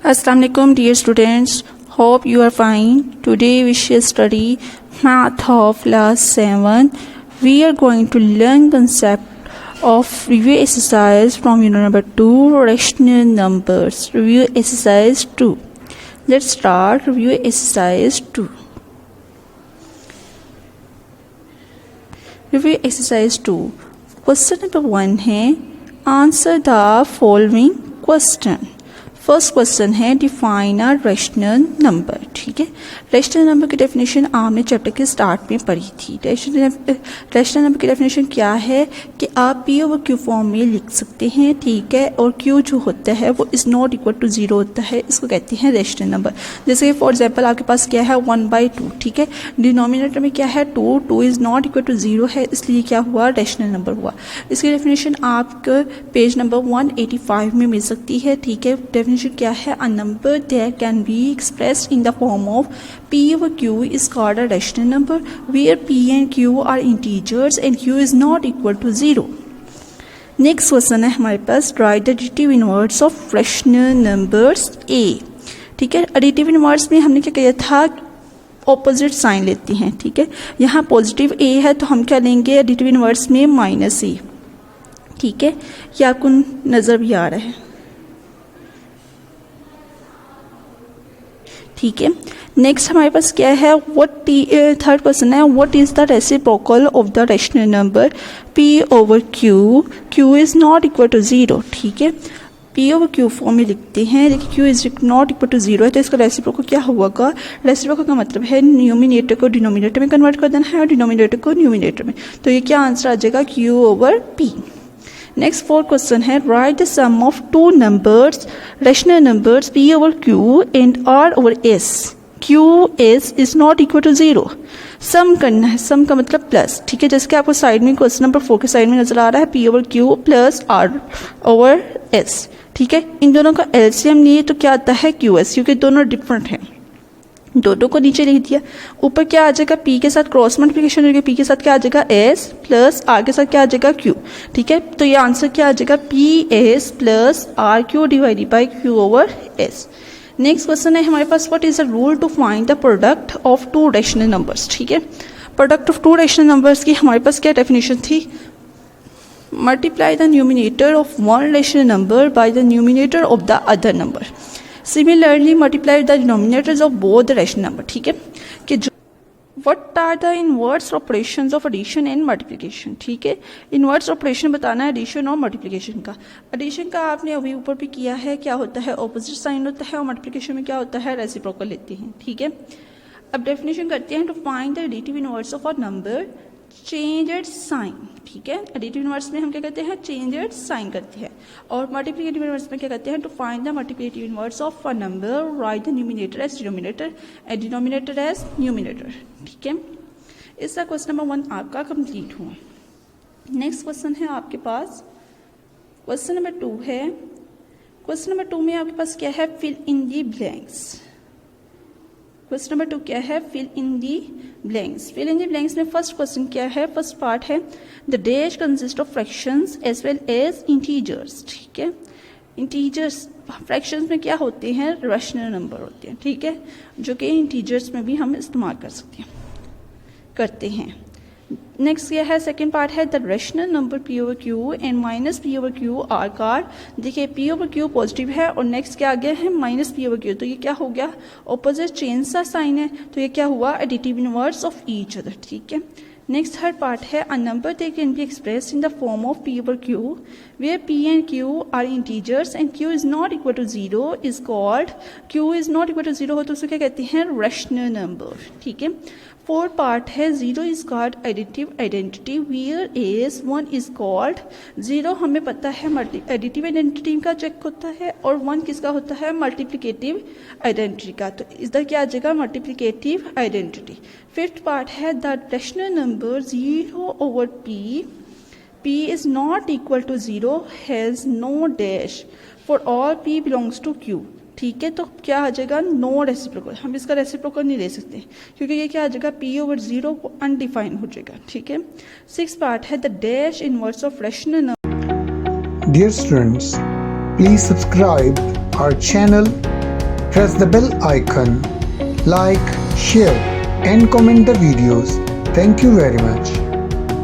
Assalamu alaikum dear students, hope you are fine. Today we shall study math of class 7. We are going to learn concept of review exercise from unit number 2, rational numbers. Review exercise 2. Let's start review exercise 2. Review exercise 2. Question number 1 है answer the following question. First question है define a rational number. ठीक है, rational number की definition आपने chapter के start में पढ़ी थी. रैशनल नंबर की डेफिनेशन क्या है कि आप पी ओवर क्यू फॉर्म में लिख सकते हैं. ठीक है, और क्यू जो होता है वो is not equal to zero होता है, इसको कहते हैं रैशनल नंबर. जैसे फॉर एग्जाम्पल आपके पास क्या है 1/2. ठीक है, डिनोमिनेटर में क्या है 2, 2 is not equal to zero है, इसलिए क्या हुआ रैशनल नंबर हुआ. इसकी डेफिनेशन आपको पेज नंबर 185 में मिल सकती है. ठीक है, डेफिनेशन क्या है a number that can be expressed in the form of p over q is called a rational number where p and q are integers and q is not equal to 0. Next question है हमारे पास right the additive inverse of rational numbers a. ठीक है, additive inverse में हमने क्या किया था ऑपोजिट साइन लेते हैं. ठीक है, यहाँ पॉजिटिव a है तो हम क्या लेंगे एडिटिव इनवर्स में -a. ठीक है, ये आपको नज़र भी आ रहा है. ठीक है, नेक्स्ट हमारे पास क्या है थर्ड क्वेश्चन है what is the reciprocal of the rational number p over q. q is not equal to 0. ठीक है, p ओवर q फॉर्म में लिखते हैं लेकिन q is not equal to 0 है तो इसका रेसिप्रोकल क्या होगा. रेसिप्रोकल का मतलब है न्यूमिनेटर को डिनोमिनेटर में कन्वर्ट कर देना है और डिनोमिनेटर को न्यूमिनेटर में. तो ये क्या आंसर आ जाएगा q over p. Next fourth question है right the sum of two numbers rational numbers p over q and r over s. q s is not equal to 0. Sum करना है, सम का मतलब प्लस. ठीक है, जैसे कि आपको साइड में क्वेश्चन नंबर 4 के साइड में नजर आ रहा है p over q plus r over s. ठीक है, इन दोनों का एलसीएम लिए तो क्या आता है qs, क्योंकि दोनों डिफरेंट हैं. दोनों को नीचे लिख दिया. ऊपर क्या आ जाएगा p के साथ क्रॉस मल्टीप्लिकेशन होगी, p के साथ क्या आ जाएगा s प्लस r के साथ क्या आ जाएगा q. ठीक है, तो ये आंसर क्या आ जाएगा ps plus r q divided by q over s. Next question है हमारे पास what is the rule to find the product of two rational numbers. ठीक है, product of two rational numbers की हमारे पास क्या डेफिनेशन थी multiply the numerator of one rational number by the numerator of the other number. Similarly, multiply the denominators of both the rational number. ठीक है, कि what are the inverse operations of addition and multiplication. ठीक है, inverse operation बताना है addition और multiplication का. Addition का आपने अभी ऊपर भी किया है, क्या होता है ऑपोजिट साइन होता है, और मल्टीप्लिकेशन में क्या होता है रेसिप्रोकल लेते हैं. ठीक है, अब डेफिनेशन करते हैं to find the additive inverse of a number change its sign. ठीक है, एडिटिव इनवर्स में हम क्या कहते हैं चेंज इट्स साइन करते हैं, और मल्टीप्लिकेटिव इनवर्स में क्या कहते हैं to find the multiplicative inverse of a number write the numerator as denominator and denominator as numerator. ठीक है, इसका क्वेश्चन नंबर 1 आपका कंप्लीट हुआ. नेक्स्ट क्वेश्चन है आपके पास क्वेश्चन नंबर 2 है. क्वेश्चन नंबर 2 में आपके पास क्या है fill in the blanks. Question number 2 क्या है fill in the blanks. Fill in the blanks में फर्स्ट क्वेश्चन क्या है, फर्स्ट पार्ट है the dash consist of fractions as well as integers. ठीक है, इंटीजर्स फ्रैक्शंस में क्या होते हैं रैशनल नंबर होते हैं. ठीक है, जो कि इंटीजर्स में भी हम इस्तेमाल करते हैं. नेक्स्ट क्या है सेकेंड पार्ट है the rational number p over q and minus p over q are card. देखिए p ओवर q पॉजिटिव है और नेक्स्ट क्या आ गया है माइनस p ओवर q, तो ये क्या हो गया ऑपोजिट चेंज सा साइन है, तो ये क्या हुआ additive inverse of each other. ठीक है, नेक्स्ट थर्ड पार्ट है a number that can be expressed in the form of p over q where p and q are integers and q is not equal to 0 is called q is not equal to 0 हो तो उसको क्या कहते हैं rational number. ठीक है, fourth part है 0 is called additive identity whereas 1 is called 0 हमें पता है एडिटिव आइडेंटिटी का चेक होता है और 1 किसका होता है मल्टीप्लिकेटिव आइडेंटिटी का, तो इधर क्या आ जाएगा मल्टीप्लिकेटिव आइडेंटिटी. फिफ्थ पार्ट है the rational number 0 over p is not equal to 0 has no dash for all p belongs to q. ठीक है, तो क्या आ जाएगा नो रेसिप्रोकल. हम इसका रेसिप्रोकल नहीं ले सकते क्योंकि ये क्या आ जाएगा p ओवर 0 को अनडिफाइन हो जाएगा. ठीक है, सिक्स पार्ट है the dash inverse of rational number. Dear students, please subscribe our channel press the bell icon, like, share and comment the videos. Thank you very much.